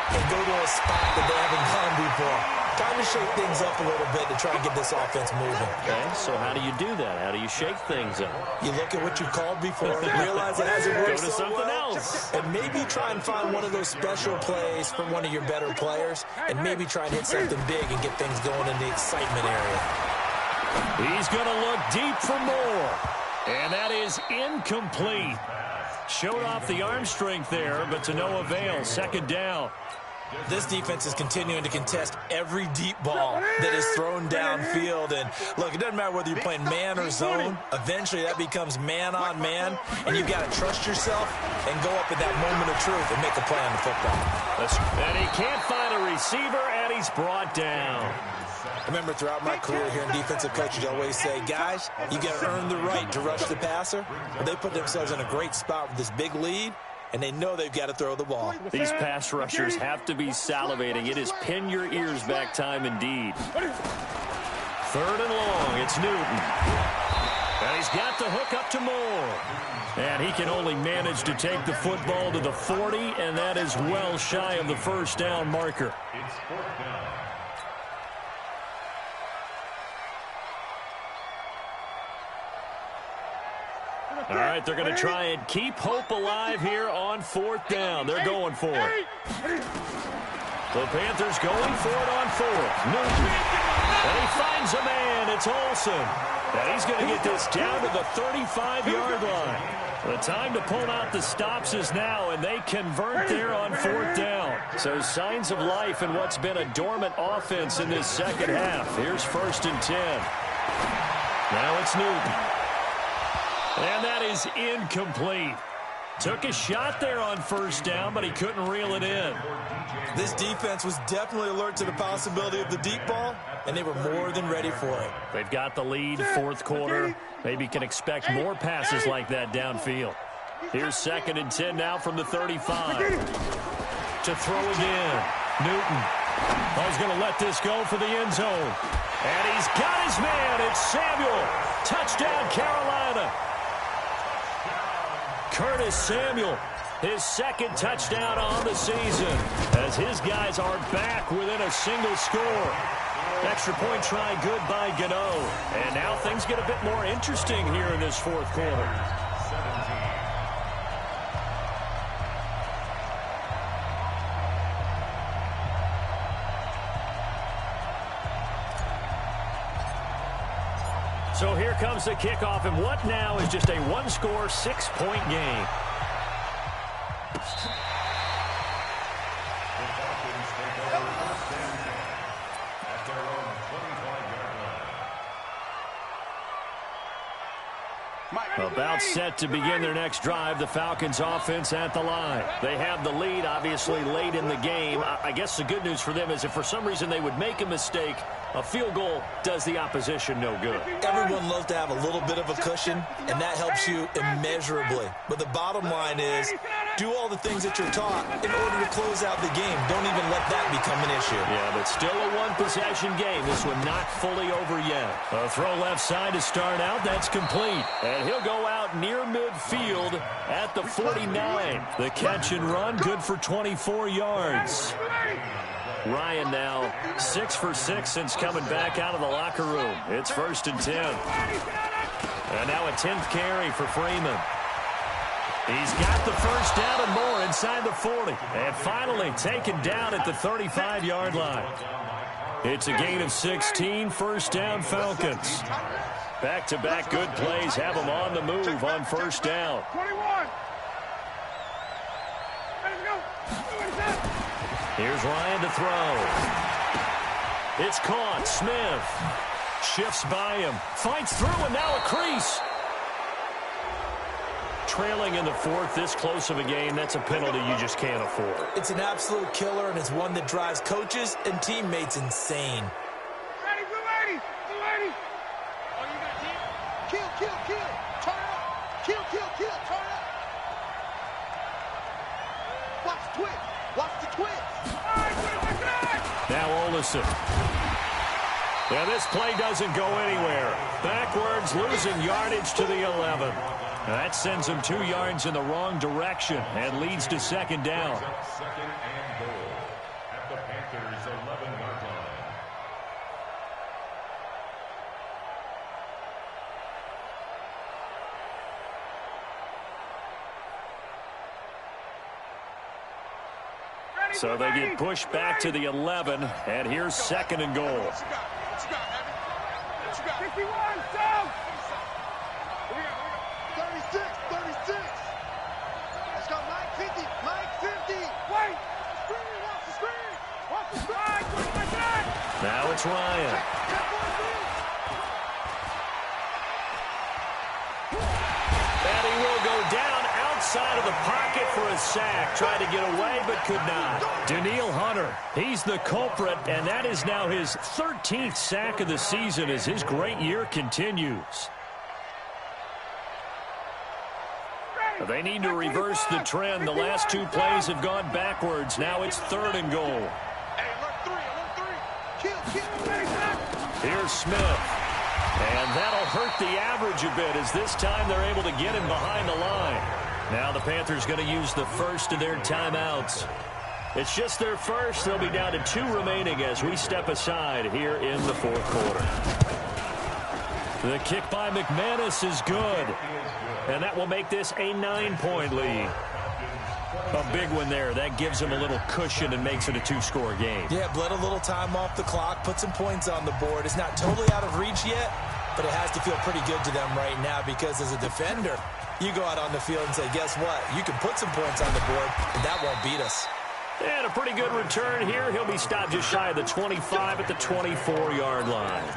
S6: and go to a spot that they haven't gone before. Time to shake things up a little bit to try and get this offense moving.
S4: Okay, so how do you do that? How do you shake things up?
S6: You look at what you called before, realize it hasn't worked
S4: Go to something else.
S6: and maybe try and find one of those special plays from one of your better players, and maybe try and hit something big and get things going in the excitement area.
S4: He's going to look deep for more. And that is incomplete. Showed off the arm strength there, but to no avail. Second down.
S6: This defense is continuing to contest every deep ball that is thrown downfield. And, look, it doesn't matter whether you're playing man or zone. Eventually, that becomes man-on-man, and you've got to trust yourself and go up at that moment of truth and make a play on the football.
S4: And he can't find a receiver, and he's brought down.
S6: I remember throughout my career here in defensive coaches, I always say, guys, you got to earn the right to rush the passer. But they put themselves in a great spot with this big lead, and they know they've got to throw the ball.
S4: These pass rushers have to be salivating. It is pin your ears back time indeed. Third and long, it's Newton. And he's got the hook up to Moore. And he can only manage to take the football to the 40, and that is well shy of the first down marker.
S7: It's 4th down.
S4: All right, they're going to try and keep hope alive here on 4th down. They're going for it. The Panthers going for it on 4th. Newton. And he finds a man. It's Olsen. And he's going to get this down to the 35-yard line. The time to pull out the stops is now, and they convert there on 4th down. So signs of life in what's been a dormant offense in this second half. Here's 1st and 10. Now it's Newton. And that is incomplete. Took a shot there on 1st down, but he couldn't reel it in.
S6: This defense was definitely alert to the possibility of the deep ball, and they were more than ready for it.
S4: They've got the lead, 4th quarter. Maybe can expect more passes like that downfield. Here's 2nd and 10 now from the 35. To throw again. Newton. He's going to let this go for the end zone. And he's got his man. It's Samuel. Touchdown, Carolina. Curtis Samuel, his 2nd touchdown on the season, as his guys are back within a single score. Extra point try good by Gano. And now things get a bit more interesting here in this fourth quarter. So here comes the kickoff, and what now is just a one-score, 6-point game. About set to begin their next drive, the Falcons offense at the line. They have the lead, obviously, late in the game. I guess the good news for them is if for some reason they would make a mistake, a field goal does the opposition no good.
S6: Everyone loves to have a little bit of a cushion, and that helps you immeasurably. But the bottom line is, do all the things that you're taught in order to close out the game. Don't even let that become an issue.
S4: Yeah, but still a one-possession game. This one not fully over yet. A throw left side to start out. That's complete. And he'll go out near midfield at the 49. The catch and run, good for 24 yards. Ryan now 6 for 6 since coming back out of the locker room. It's 1st and 10. And now a 10th carry for Freeman. He's got the first down and more inside the 40. And finally taken down at the 35-yard line. It's a gain of 16, first down Falcons. Back-to-back good plays have them on the move on first down.
S5: 21.
S4: Here's Ryan to throw. It's caught. Smith shifts by him. Fights through, and now a crease. Trailing in the fourth, this close of a game, that's a penalty you just can't afford.
S6: It's an absolute killer, and it's one that drives coaches and teammates insane.
S5: Ready, good lady. Good lady. Oh, you got team? Kill, kill, kill. Turn up. Kill, kill, kill. Turn up. Watch the twist. Watch the twist.
S4: Now Olison. Yeah, this play doesn't go anywhere. Backwards, losing yardage to the 11. That sends him 2 yards in the wrong direction and leads to second down.
S7: Second and goal at the Panthers' 11-yard line.
S4: So they get pushed back to the 11, and here's second and goal.
S5: What you got? What you got, Heavy? What you got? 51, down. 36, 36. Let's go, Mike 50, Mike 50. Wait. Screen, watch the screen. Watch the screen.
S4: Now it's Ryan. And he will go down outside of the pocket for a sack. Tried to get away, but could not. Daniil Hunter, he's the culprit, and that is now his 13th sack of the season as his great year continues. They need to reverse the trend. The last 2 plays have gone backwards. Now it's third and goal.
S5: Hey, alert 3. Kill.
S4: Here's Smith. And that'll hurt the average a bit as this time they're able to get him behind the line. Now the Panthers going to use the first of their timeouts. It's just their first. They'll be down to 2 remaining as we step aside here in the fourth quarter. The kick by McManus is good. And that will make this a 9-point lead. A big one there. That gives him a little cushion and makes it a 2-score game.
S6: Yeah, bled a little time off the clock, put some points on the board. It's not totally out of reach yet, but it has to feel pretty good to them right now because as a defender, you go out on the field and say, guess what? You can put some points on the board, and that won't beat us.
S4: And a pretty good return here. He'll be stopped just shy of the 25 at the 24-yard line.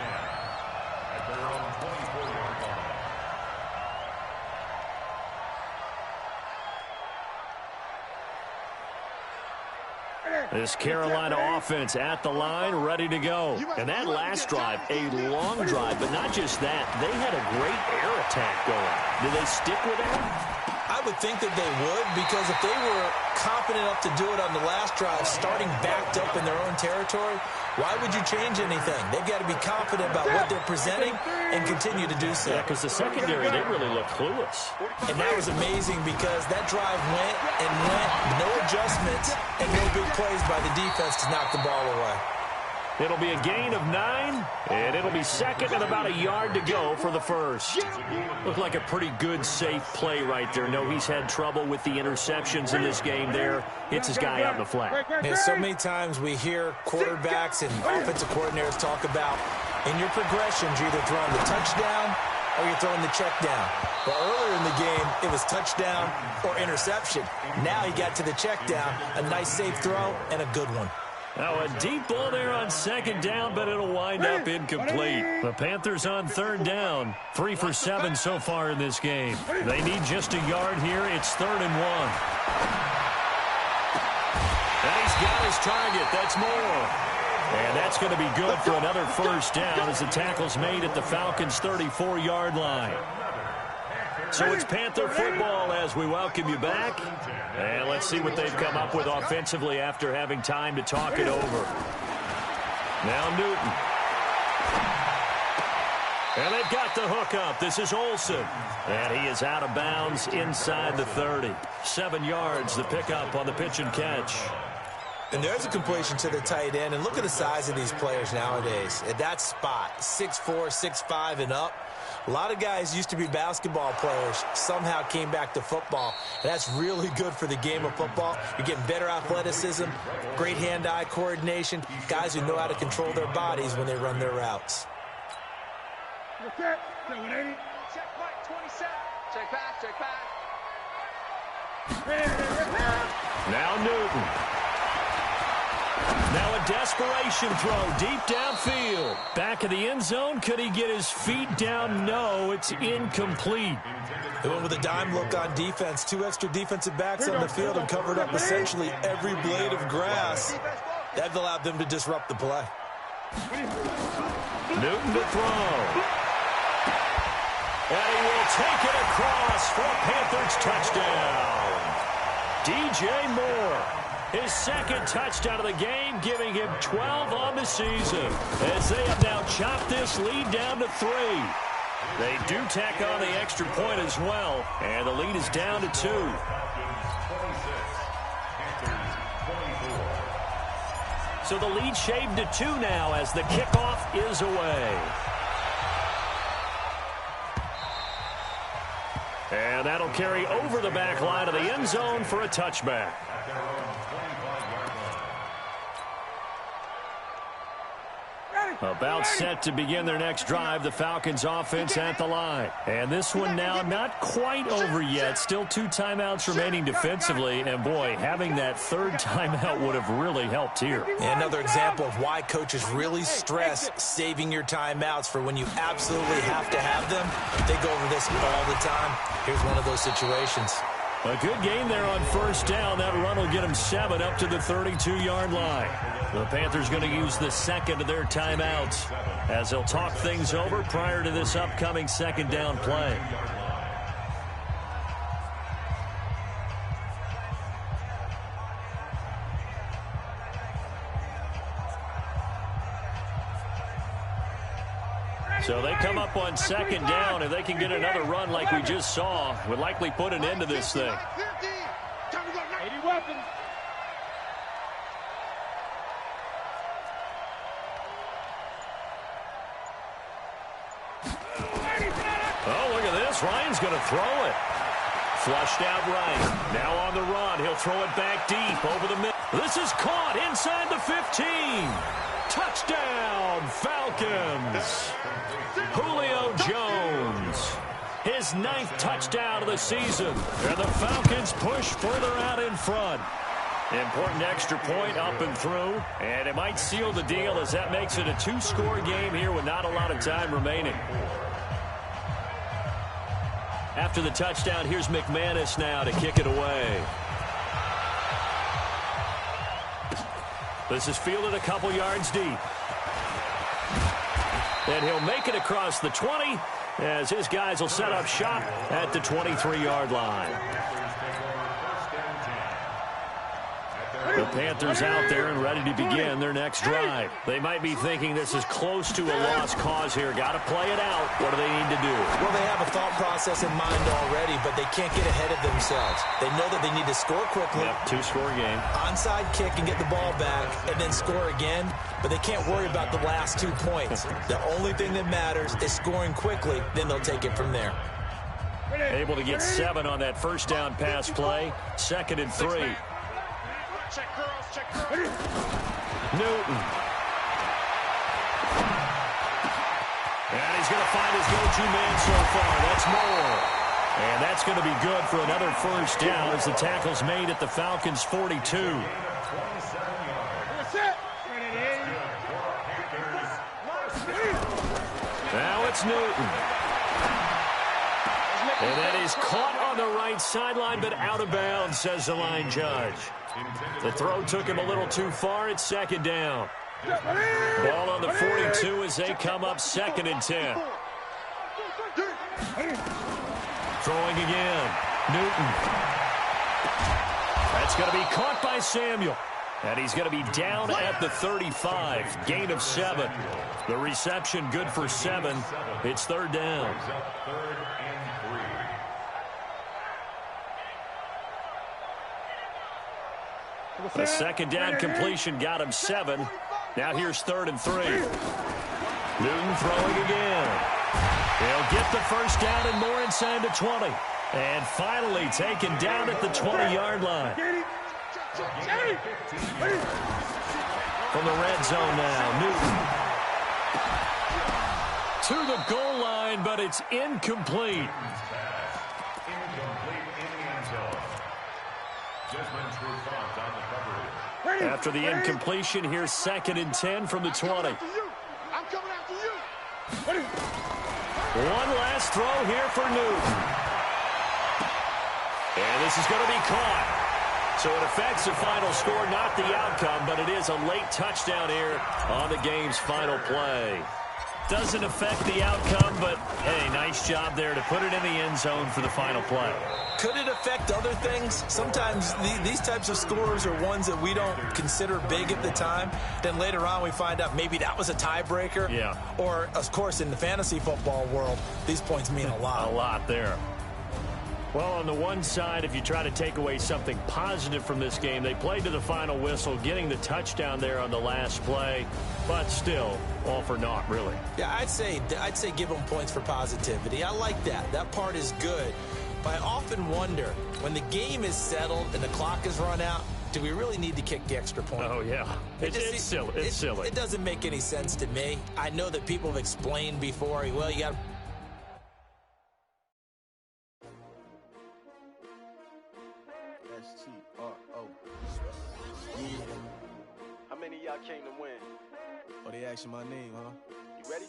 S4: This Carolina offense at the line, ready to go. And that last drive, a long drive, but not just that. They had a great air attack going. Do they stick with that?
S6: I would think that they would, because if they were confident enough to do it on the last drive, starting backed up in their own territory, why would you change anything? They've got to be confident about what they're presenting and continue to do so.
S4: Yeah, because the secondary, they really looked clueless.
S6: And that was amazing because that drive went and went, no adjustments, and no big plays by the defense to knock the ball away.
S4: It'll be a gain of 9, and it'll be second and about a yard to go for the first. Looked like a pretty good, safe play right there. No, he's had trouble with the interceptions in this game there. Hits his guy out in the flat.
S6: Yeah, so many times we hear quarterbacks and offensive coordinators talk about in your progressions, you're either throwing the touchdown or you're throwing the check down. But earlier in the game, it was touchdown or interception. Now he got to the check down, a nice safe throw, and a good one.
S4: Now a deep ball there on second down, but it'll wind up incomplete. The Panthers on third down. 3 for 7 so far in this game. They need just a yard here. It's 3rd and 1. And he's got his target. That's Moore. And that's going to be good for another first down as the tackle's made at the Falcons' 34-yard line. So it's Panther football as we welcome you back. And let's see what they've come up with offensively after having time to talk it over. Now Newton. And they've got the hook up. This is Olsen. And he is out of bounds inside the 30. 7 yards, the pickup on the pitch and catch.
S6: And there's a completion to the tight end. And look at the size of these players nowadays. At that spot, 6'4", 6'5", and up. A lot of guys used to be basketball players, somehow came back to football. And that's really good for the game of football. You're getting better athleticism, great hand-eye coordination, guys who know how to control their bodies when they run their routes.
S5: Check Mike, 27. Check back.
S4: Now Newton. Now a desperation throw deep downfield. Back of the end zone. Could he get his feet down? No, it's incomplete.
S6: They went with a dime look on defense. 2 extra defensive backs on the field and covered up essentially every blade of grass. That allowed them to disrupt the play.
S4: Newton to throw. And he will take it across for a Panthers touchdown. DJ Moore. His second touchdown of the game, giving him 12 on the season, as they have now chopped this lead down to 3. They do tack on the extra point as well, and the lead is down to 2. So the lead shaved to 2 now as the kickoff is away. And that'll carry over the back line of the end zone for a touchback. About set to begin their next drive, the Falcons offense at the line. And this one now not quite over yet. Still 2 timeouts remaining defensively. And, boy, having that 3rd timeout would have really helped here.
S6: And another example of why coaches really stress saving your timeouts for when you absolutely have to have them. They go over this all the time. Here's one of those situations.
S4: A good game there on first down. That run will get them 7 up to the 32-yard line. The Panthers going to use the second of their timeouts as they'll talk things over prior to this upcoming second down play. So they come up on second down. If they can get another run like we just saw, would likely put an end to this thing.
S5: 80 weapons.
S4: Oh, look at this. Ryan's going to throw it. Flushed out right. Now on the run. He'll throw it back deep over the middle. This is caught inside the 15. Touchdown, Falcons. Julio Jones. His 9th touchdown of the season. And the Falcons push further out in front. Important extra point up and through. And it might seal the deal as that makes it a 2-score game here with not a lot of time remaining. After the touchdown, here's McManus now to kick it away. This is fielded a couple yards deep. And he'll make it across the 20 as his guys will set up shop at the 23-yard line. The Panthers out there and ready to begin their next drive. They might be thinking this is close to a lost cause here. Got to play it out. What do they need to do?
S6: Well, they have a thought process in mind already, but they can't get ahead of themselves. They know that they need to score quickly.
S4: Yep, two-score game.
S6: Onside kick and get the ball back and then score again, but they can't worry about the last 2 points. The only thing that matters is scoring quickly, then they'll take it from there.
S4: Able to get 7 on that first down pass play. 2nd and 3.
S5: Check girls, check girls.
S4: Newton. And he's going to find his go-to man so far. That's Moore. And that's going to be good for another first down as the tackle's made at the Falcons' 42. Now it's Newton. And that is caught on the right sideline, but out of bounds, says the line judge. The throw took him a little too far. It's 2nd down. Ball on the 42 as they come up 2nd and 10. Throwing again. Newton. That's going to be caught by Samuel. And he's going to be down at the 35. Gain of 7. The reception good for 7. It's 3rd down. The 2nd down completion got him 7. Now here's 3rd and 3. Newton throwing again. He'll get the first down and more inside the 20. And finally taken down at the 20-yard line. From the red zone now, Newton. To the goal line, but it's incomplete. After the incompletion, here's 2nd and 10 from the 20.
S5: I'm coming after you.
S4: One last throw here for Newton. And this is going to be caught. So it affects the final score, not the outcome, but it is a late touchdown here on the game's final play. Doesn't affect the outcome, but, hey, nice job there to put it in the end zone for the final play.
S6: Could it affect other things? Sometimes these types of scores are ones that we don't consider big at the time. Then later on we find out maybe that was a tiebreaker.
S4: Yeah.
S6: Or, of course, in the fantasy football world, these points mean a lot.
S4: A lot there. Well, on the one side, if you try to take away something positive from this game, they played to the final whistle, getting the touchdown there on the last play, but still, all for naught, really.
S6: Yeah, I'd say give them points for positivity. I like that. That part is good. But I often wonder, when the game is settled and the clock is run out, do we really need to kick the extra point?
S4: Oh, yeah. It's silly. It's silly.
S6: It doesn't make any sense to me. I know that people have explained before, well, you got to...
S2: S-T-R-O. Yeah. How many of y'all came to win? Oh, they asking my name, huh? You ready?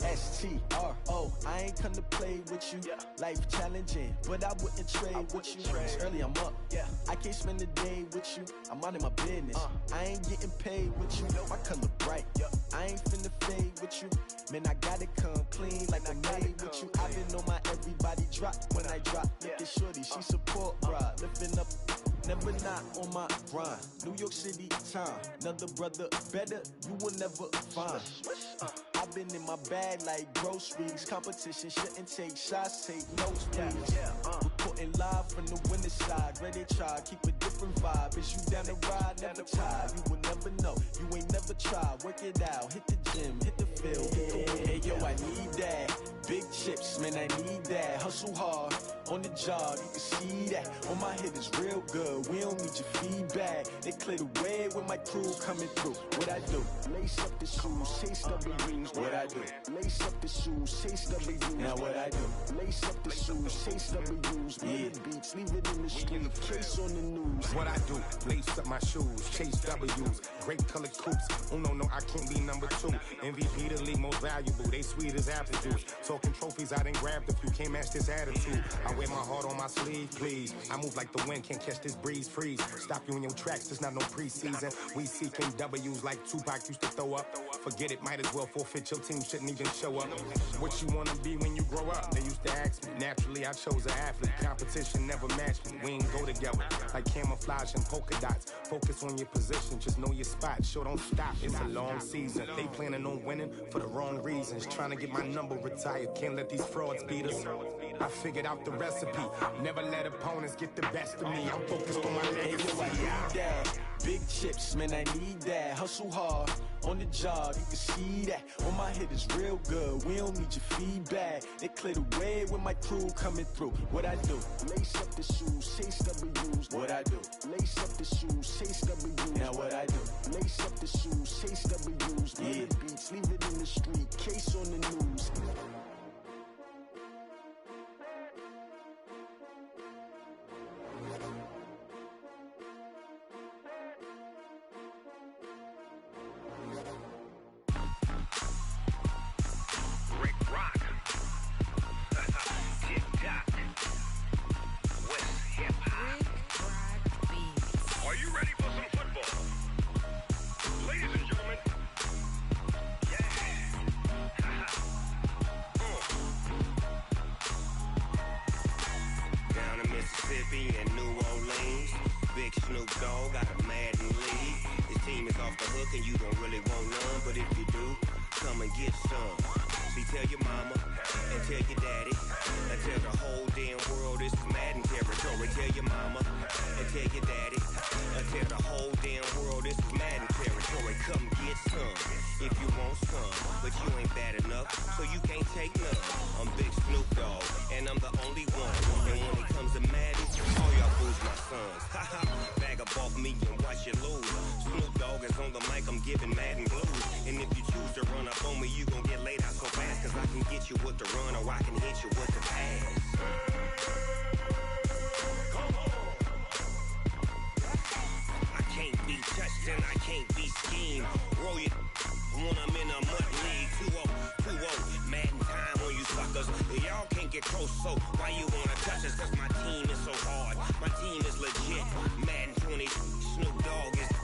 S2: S-T-R-O. I ain't come to play with you. Yeah. Life challenging, but I wouldn't trade with you. It's early, I'm up. Yeah. I can't spend the day with you. I'm minding my business. I ain't getting paid with you. My color bright. Yeah. I ain't finna fade with you. Man, I gotta come clean like I'm made with you. I've been on my everybody drop when I drop. Look at shorty, she support, bruh. Lifting up, never not on my grind. New York City time. Another brother better, you will never find. I've been in my bag like groceries. Competition shouldn't take shots, take notes, please. Reporting live from the winning side. Ready to try, keep a different vibe. Is you down the ride, never tired. You will never know, you ain't never tried. Work it out, hit the gym, hit the field, hit the win. Hey yo, I need that. Big chips, man, I need that. Hustle hard, on the job, you can see that. On my hit is real good, we don't need your feedback. They clear the way with my crew coming through. What I do? Lace up the shoes, chase W's. What I do? Lace up the shoes, chase W's. Now what I do? Lace up the shoes, chase W's. Yeah, beats, leave it in the street, case on the news.
S1: What I do? Lace up my shoes, chase W's. Great colored coops. Oh no, I can't be number 2. MVP the league most valuable. They sweet as apple juice. Talking trophies, I done grabbed a few. Can't match this attitude. I wear my heart on my sleeve, please. I move like the wind, can't catch this breeze. Freeze. Stop you in your tracks. There's not no preseason. We seeking W's like Tupac used to throw up. Forget it, might as well forfeit. Your team shouldn't even show up. What you wanna be when you grow up? They used to ask me. Naturally, I chose an athlete. Competition never match me, we ain't go together. Like camouflage and polka dots. Focus on your position, just know your spot. Sure, don't stop, it's a long season. They planning on winning for the wrong reasons. Trying to get my number retired, can't let these frauds beat us. I figured out the recipe, never let opponents get the best of me. I'm focused on my legacy.
S2: I need that. Big chips, man, I need that. Hustle hard, on the job, you can see that. On my head is real good, we don't need your feedback. They clear the way with my crew coming through. What I do? Lace up the shoes, chase W's. What I do? Lace up the shoes, chase W's. Now what I do? Lace up the shoes, chase W's. Yeah. The beats, leave it in the street, case on the news.
S8: And New Orleans, big Snoop Dogg got a Madden league. His team is off the hook and you don't really want none, but if you do, come and get some. See, tell your mama and tell your daddy and tell the whole damn world this is Madden territory. Tell your mama and tell your daddy and tell the whole damn world this is Madden territory. Come get some if you want some, but you ain't bad enough, so you can't take none. I'm Big Snoop Dogg and I'm the only one. And when it comes to Madden, all y'all fools my sons. Haha, bag up off me and watch you lose. Snoop Dogg is on the mic, I'm giving Madden blues. And if you choose to run up on me, you gon' get laid out so fast. Cause I can get you with the run or I can hit you with the pass. Come on. I can't be touched and I can't be schemed. Roll it when I'm in a mud league. 2-0, Madden time on you suckers. Y'all can't get close, so why you wanna touch us? Cause my team is so hard, my team is legit. Madden 20, Snoop Dogg is